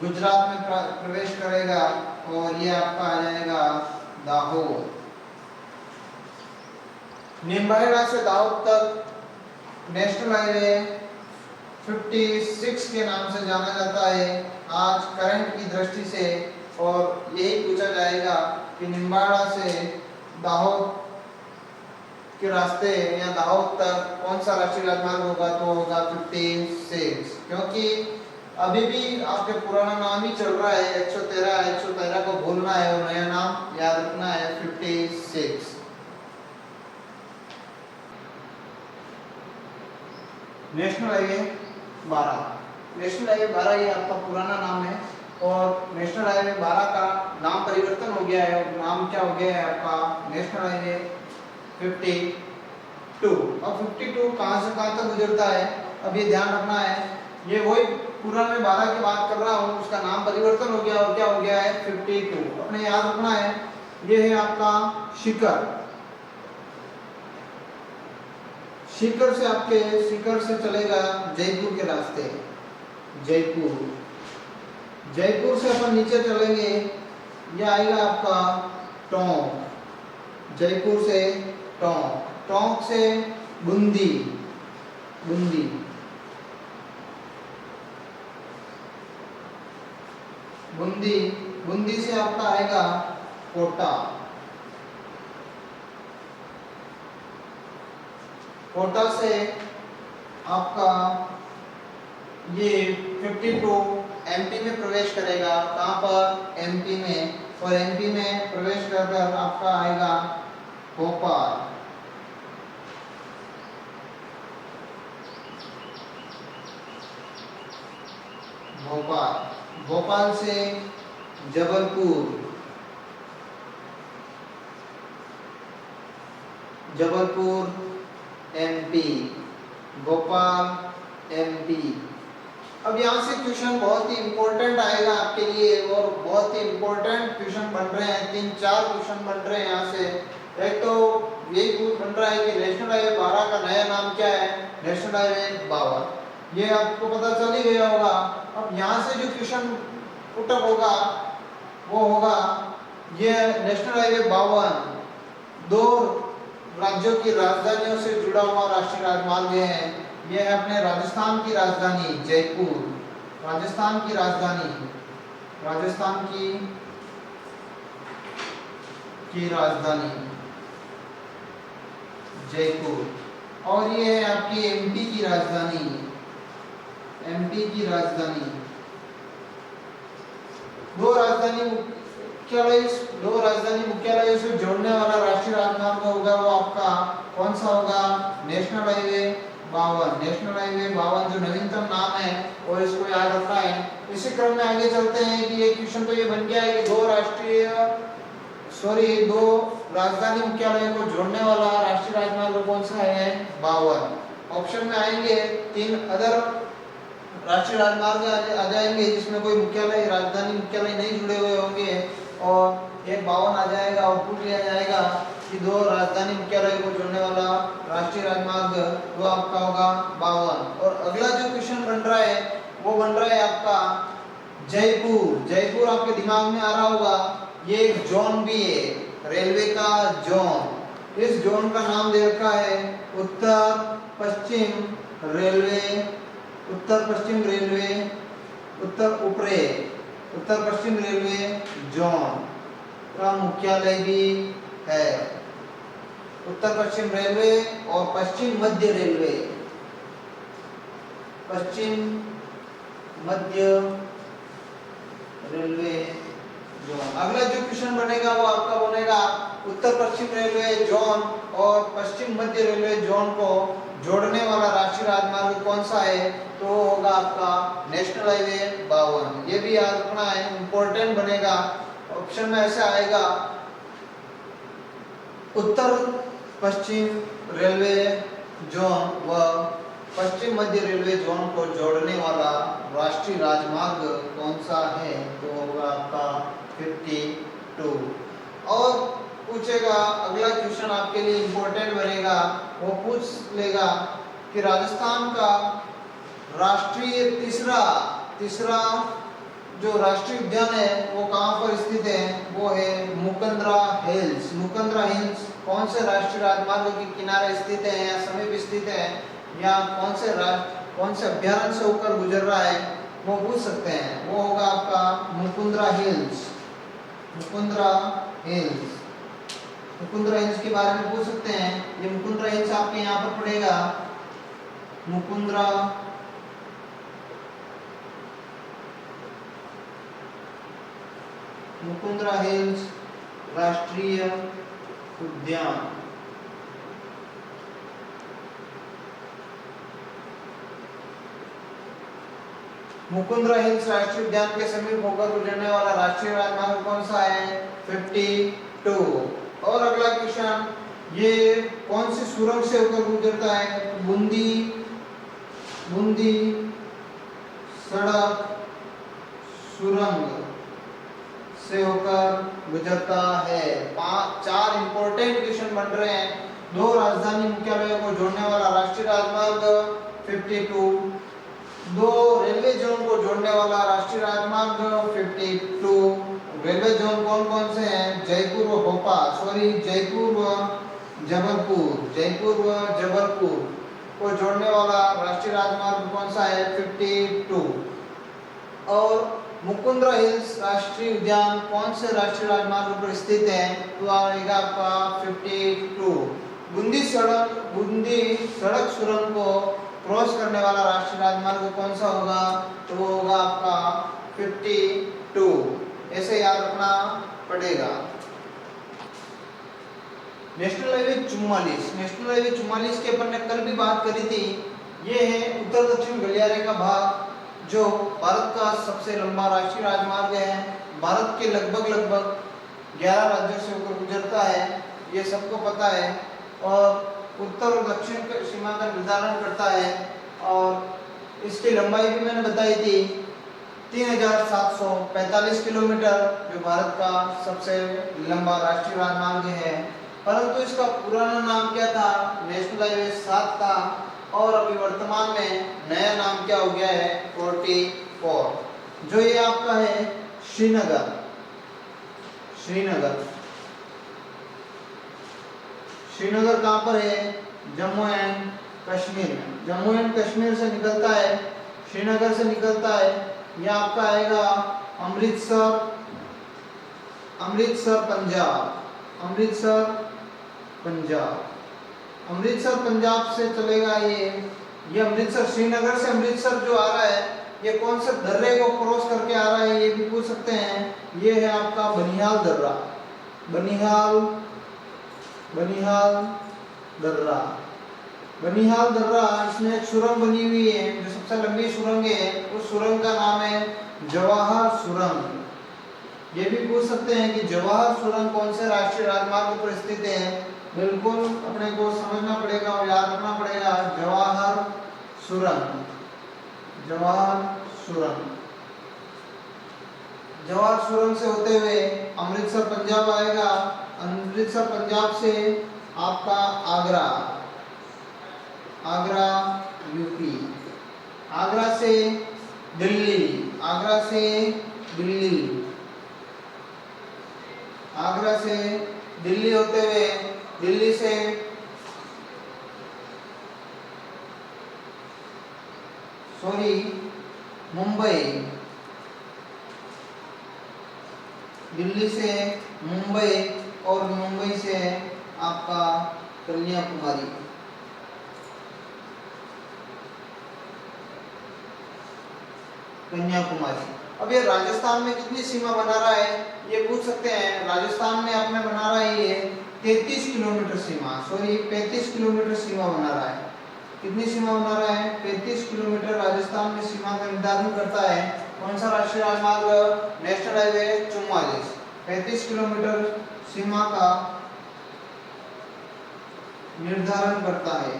गुजरात में प्रवेश करेगा और ये आपका आ जाएगा दाहोद। निम्बाहेड़ा से दाहोद तक नेशनल हाईवे 56 के नाम से जाना जाता है आज करंट की दृष्टि से। और यही पूछा जाएगा कि निम्बाहेड़ा से दाहोद के रास्ते या दाहोद तक कौन सा राष्ट्रीय राजमार्ग होगा, तो होगा 56, क्योंकि अभी भी आपके पुराना नाम ही चल रहा है 113 को भूलना है और नया नाम याद रखना है 56। नेशनल हाईवे 12 ये आपका पुराना नाम है, और नेशनल हाईवे 12 का नाम परिवर्तन हो गया है और नाम क्या हो गया है आपका नेशनल हाईवे 52। अब 52 कहां से कहां तक गुजरता है, अब ये ध्यान रखना है। ये वही पूरा मैं 12 की बात कर रहा हूँ, उसका नाम परिवर्तन हो गया और क्या हो गया है 52। अपने याद रखना है, ये है आपका सीकर से चलेगा जयपुर के रास्ते। जयपुर से अपन नीचे चलेंगे, ये आएगा आपका टोंक। जयपुर से टोंक से बूंदी से आपका आएगा कोटा से आपका ये 52 एमपी में प्रवेश करेगा। कहाँ पर? एमपी में। और एमपी में प्रवेश कर आपका आएगा भोपाल। भोपाल से जबलपुर एमपी, भोपाल एमपी। अब यहाँ से क्वेश्चन बहुत ही इंपॉर्टेंट आएगा आपके लिए, और बहुत ही इंपॉर्टेंट क्वेश्चन बन रहे हैं, 3-4 क्वेश्चन बन रहे हैं यहाँ से। एक तो यही बन रहा है कि नेशनल हाईवे 12 का नया नाम क्या है? National highway 52। ये आपको पता चल ही गया होगा। अब यहाँ से जो क्वेश्चन पुटअप होगा वो होगा ये नेशनल हाईवे 52 दो राज्यों की राजधानियों से जुड़ा हुआ राष्ट्रीय राजमार्ग है। यह है अपने राजस्थान की राजधानी जयपुर, राजस्थान की राजधानी जयपुर, और ये है आपकी एमपी की राजधानी दो राजधानी मुख्यालयों से जोड़ने वाला राष्ट्रीय राजमार्ग होगा, वो आपका कौन सा होगा? नेशनल हाईवे 52, नेशनल हाईवे 52 जो नवीनतम नाम है और इसको याद रखना है। इसी क्रम में आगे चलते हैं कि ये क्वेश्चन तो ये बन गया है कि दो राजधानी मुख्यालय को जोड़ने वाला राष्ट्रीय राजमार्ग कौन सा है? 52। ऑप्शन में आएंगे 3 अदर राष्ट्रीय राजमार्ग आ जाएंगे जिसमें कोई मुख्यालय राजधानी मुख्यालय नहीं जुड़े हुए होंगे और एक 52 आ जाएगा। आउटपुट लिया जाएगा कि 2 राजधानी मुख्यालय को जोड़ने वाला राष्ट्रीय राजमार्ग वो आपका होगा 52। और अगला जो क्वेश्चन बन रहा है वो बन रहा है आपका जयपुर। जयपुर आपके दिमाग में आ रहा होगा, ये एक जोन भी है, रेलवे का जोन। इस जोन का नाम दे रखा है उत्तर पश्चिम रेलवे, उत्तर पश्चिम रेलवे जोन का मुख्यालय भी है। उत्तर पश्चिम रेलवे और पश्चिम मध्य रेलवे जोन। अगला जो क्वेश्चन बनेगा वो आपका बनेगा उत्तर पश्चिम रेलवे जोन और पश्चिम मध्य रेलवे जोन को जोड़ने वाला राष्ट्रीय राजमार्ग कौन सा है? तो होगा आपका नेशनल हाईवे 52। ये भी याद रखना है, इंपॉर्टेंट बनेगा। ऑप्शन में ऐसे आएगा उत्तर पश्चिम रेलवे जोन व पश्चिम मध्य रेलवे जोन को जोड़ने वाला राष्ट्रीय राजमार्ग कौन सा है? तो होगा आपका 52। और पूछेगा अगला क्वेश्चन आपके लिए इंपॉर्टेंट बनेगा, वो पूछ लेगा कि राजस्थान का राष्ट्रीय तीसरा जो राष्ट्रीय उद्यान है वो कहाँ पर स्थित है? वो है मुकंदरा हिल्स। मुकंदरा हिल्स कौन से राष्ट्रीय राजमार्ग के किनारे स्थित है या समीप स्थित है या कौन से अभ्यारण्य से होकर गुजर रहा है, वो पूछ सकते हैं। वो होगा आपका मुकुंदरा हिल्स। मुकुंदरा हिल्स के बारे में पूछ सकते हैं। ये मुकुंदरा हिल्स आपके यहाँ पर पड़ेगा, मुकुंदरा हिल्स राष्ट्रीय उद्यान। मुकुंदरा हिल्स राष्ट्रीय उद्यान के समीप होकर गुजरने वाला राष्ट्रीय राजमार्ग कौन सा है? 52। और अगला क्वेश्चन, ये कौन सी सुरंग से होकर गुजरता है? बूंदी सड़क सुरंग से होकर गुजरता है। 4 इंपॉर्टेंट क्वेश्चन बन रहे हैं। 2 राजधानी मुख्यालयों को जोड़ने वाला राष्ट्रीय राजमार्ग 52, 2 रेलवे जोन को जोड़ने वाला राष्ट्रीय राजमार्ग 52। रेलवे जोन कौन कौन से हैं? जयपुर व जबलपुर को जोड़ने वाला राष्ट्रीय राजमार्ग कौन सा है? 52। और मुकुंदरा हिल्स राष्ट्रीय उद्यान कौन से राष्ट्रीय राजमार्ग पर स्थित है? तो आएगा आपका 52। बूंदी सड़क सुरंग को क्रॉस करने वाला राष्ट्रीय राजमार्ग कौन सा होगा? तो वो होगा आपका 52। ऐसे याद रखना पड़ेगा। नेशनल हाईवे 44 के अपन ने कल भी बात करी थी। ये है उत्तर दक्षिण गलियारे का भाग जो भारत का सबसे लंबा राष्ट्रीय राजमार्ग है। भारत के लगभग 11 राज्यों से होकर गुजरता है, ये सबको पता है। और उत्तर और दक्षिण सीमा का निर्धारण करता है। और इसकी लंबाई भी मैंने बताई थी 3745 किलोमीटर, जो भारत का सबसे लंबा राष्ट्रीय राजमार्ग है। परंतु इसका पुराना नाम क्या था? नेशनल हाईवे 7 था। और अभी वर्तमान में नया नाम क्या हो गया है? 44। जो ये आपका है श्रीनगर कहाँ पर है? जम्मू एंड कश्मीर से निकलता है, श्रीनगर से निकलता है। ये आपका आएगा अमृतसर पंजाब से चलेगा। ये अमृतसर, श्रीनगर से अमृतसर जो आ रहा है, ये कौन से दर्रे को क्रॉस करके आ रहा है, ये भी पूछ सकते हैं। ये है आपका बनिहाल दर्रा। बनिहाल दर्रा, इसमें एक सुरंग बनी हुई है जो सबसे लंबी सुरंग है, उस सुरंग का नाम है जवाहर सुरंग। ये भी पूछ सकते हैं कि जवाहर सुरंग कौन से राष्ट्रीय राजमार्ग पर स्थित है। बिल्कुल अपने को समझना पड़ेगा और याद रखना पड़ेगा, जवाहर सुरंग, जवाहर सुरंग। जवाहर सुरंग से होते हुए अमृतसर पंजाब आएगा, अमृतसर पंजाब से आपका आगरा, आगरा यूपी, आगरा से दिल्ली, आगरा से दिल्ली, आगरा से दिल्ली होते हुए दिल्ली से मुंबई, दिल्ली से मुंबई और मुंबई से आपका कन्याकुमारी। कन्याकुमारी। अब ये राजस्थान में कितनी सीमा बना रहा है ये पूछ सकते हैं। राजस्थान में आपने बना रहा है ये 33 किलोमीटर सीमा, 35 किलोमीटर सीमा बना रहा है। कितनी सीमा बना रहा है? 35 किलोमीटर राजस्थान में सीमा का निर्धारण करता है। कौन सा राष्ट्रीय राजमार्ग? नेशनल हाईवे 44 35 किलोमीटर सीमा का निर्धारण करता है।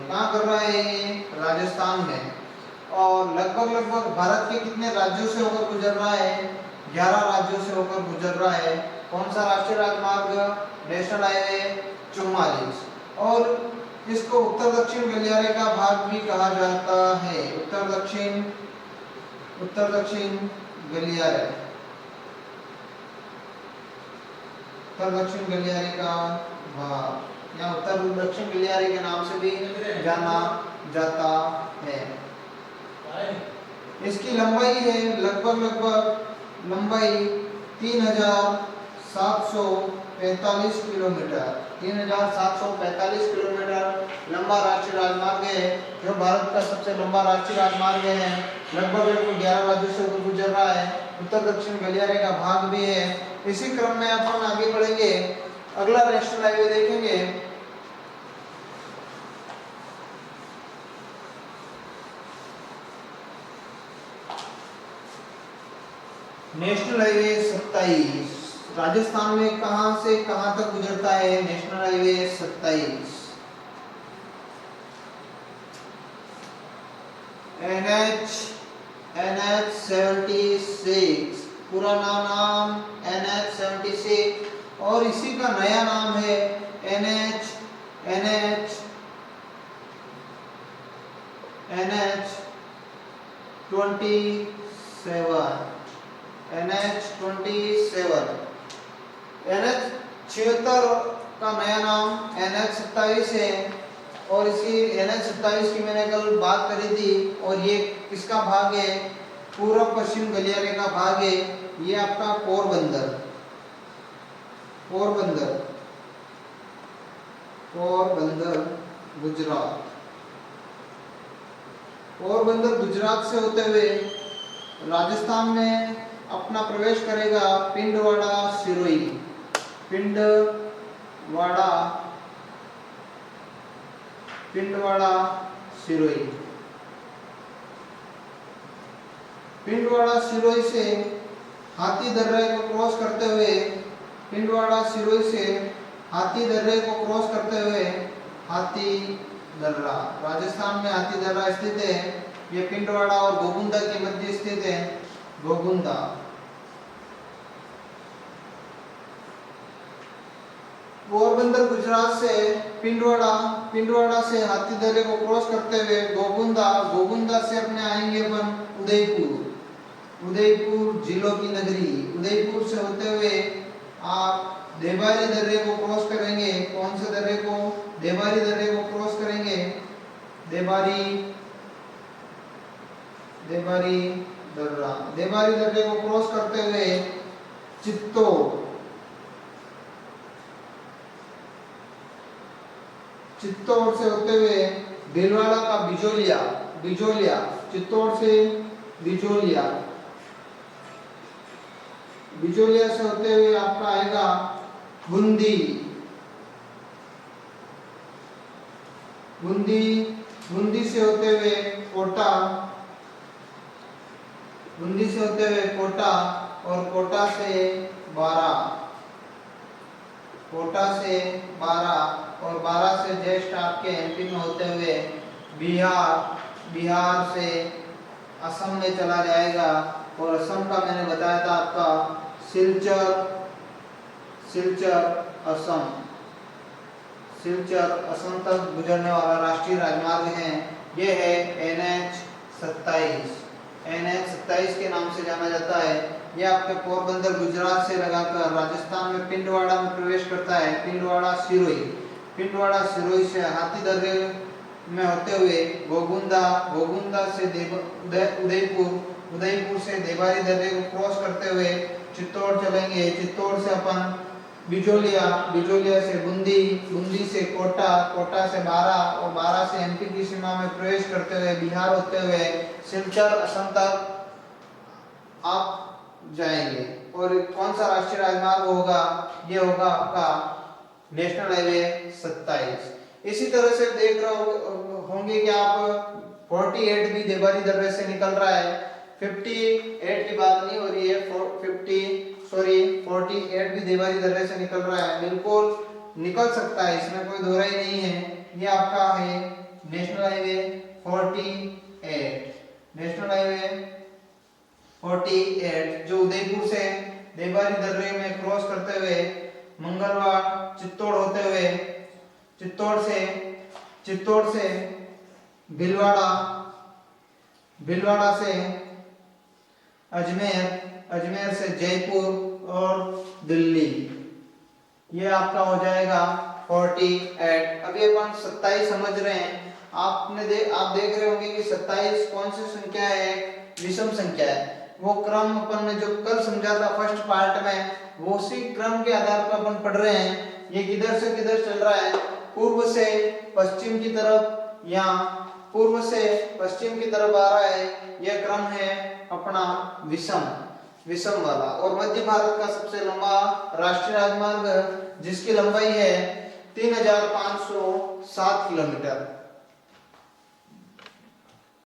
कहाँ कर रहा है ये? राजस्थान में। और लगभग भारत के कितने राज्यों से होकर गुजर रहा है? 11 राज्यों से होकर गुजर रहा है। कौन सा राष्ट्रीय राजमार्ग? National highway 44। और इसको उत्तर दक्षिण गलियारे का भाग भी कहा जाता है। उत्तर दक्षिण गलियारे, उत्तर दक्षिण गलियारे का भाग या उत्तर दक्षिण गलियारे के नाम से भी जाना जाता है। इसकी लंबाई है लगभग लंबाई 3745 किलोमीटर। 3745 किलोमीटर लंबा राष्ट्रीय राजमार्ग है, जो भारत का सबसे लंबा राष्ट्रीय राजमार्ग है। लगभग 11 राज्यों से होकर गुजर रहा है। उत्तर दक्षिण गलियारे का भाग भी है। इसी क्रम में अपन आगे बढ़ेंगे, अगला नेशनल हाईवे देखेंगे। नेशनल हाईवे 27 राजस्थान में कहां से कहां तक गुजरता है? नेशनल हाईवे 27 NH 76 पुराना नाम NH 76 और इसी का नया नाम है NH 27 NH 27 NH 76 का नया नाम NH 27 है। और इसी NH 27 की मैंने कल बात करी थी। और ये किसका भाग है? पूर्व पश्चिम गलियारे का भाग है। ये आपका पोरबंदर गुजरात, पोरबंदर गुजरात से होते हुए राजस्थान में अपना प्रवेश करेगा पिंडवाड़ा सिरोही, पिंडवाड़ा सिरोही से हाथी दर्रे को क्रॉस करते हुए हाथी दर्रा, राजस्थान में हाथी दर्रा स्थित है। ये पिंडवाड़ा और गोगुंदा के मध्य स्थित है। गोगुंदा पोरबंदर गुजरात से पिंडवाड़ा से हाथी दर्रे को क्रॉस करते हुए गोगुंदा से अपने आएंगे अपन उदयपुर जिलों की नगरी। उदयपुर से होते हुए आप देबारी दर्रे को क्रॉस करेंगे। कौन से दर्रे को? देबारी दर्रे को क्रॉस करेंगे। देबारी दर्रे को क्रॉस करते हुए चित्तौड़ से होते हुए भीलवाड़ा का बिजोलिया, चित्तौड़ से बिजोलिया से होते हुए आपका आएगा बूंदी, बूंदी, बूंदी से होते हुए कोटा, बूंदी से होते हुए कोटा और कोटा से बारा, कोटा से बारा और बारा से जस्ट आपके एमपी में होते हुए बिहार, बिहार से असम में चला जाएगा और असम का मैंने बताया था आपका सिलचर, सिलचर असम, सिलचर असम तक गुजरने वाला राष्ट्रीय राजमार्ग है। ये है NH 27, NH 27 के नाम से जाना जाता है। ये आपके पोरबंदर गुजरात से लगाकर राजस्थान में पिंडवाड़ा में प्रवेश करता है। पिंडवाड़ा सिरोही, पिंडवाड़ा सिरोही से हाथीदर्रे में होते हुए गोगुंदा, गोगुंदा से उदयपुर, उदयपुर से देवारी दर्रे को क्रॉस करते हुए चित्तौड़ चलेंगे। चित्तौड़ से अपन बिजोलिया, बिजोलिया से बूंदी, बूंदी से कोटा, कोटा से बारा और बारा से एमपी की सीमा में प्रवेश करते हुए बिहार होते हुए सिलचर असम तक आप जाएंगे। और कौन सा राष्ट्रीय राजमार्ग होगा? ये होगा आपका नेशनल हाईवे 27। इसी तरह से देख रहे होंगे कि आप 48 भी देवारी दर्रे से निकल रहा है। 58 की बात नहीं हो रही है, 48 भी देवारी दर्रे से निकल रहा है। बिल्कुल निकल सकता है, इसमें कोई दोहराई नहीं है। ये आपका है नेशनल हाईवे 48, नेशनल हाईवे 48 जो उदयपुर से देवारी दर्रे में क्रॉस करते हुए मंगलवार चित्तौड़ होते हुए चित्तौड़ से भीलवाड़ा, भीलवाड़ा से अजमेर, अजमेर से जयपुर और दिल्ली। ये आपका हो जाएगा 48। अभी अपन 27 समझ रहे हैं। आप देख रहे होंगे कि 27 कौन सी संख्या है? विषम संख्या है। वो क्रम अपन ने जो कल समझा था फर्स्ट पार्ट में, वो उसी क्रम के आधार पर अपन पढ़ रहे हैं। ये किधर से किधर चल रहा है? पूर्व से पश्चिम की तरफ, या पूर्व से पश्चिम की तरफ आ रहा है। यह क्रम है अपना विषम, विषम वाला। और मध्य भारत का सबसे लंबा राष्ट्रीय राजमार्ग जिसकी लंबाई है 3507 किलोमीटर।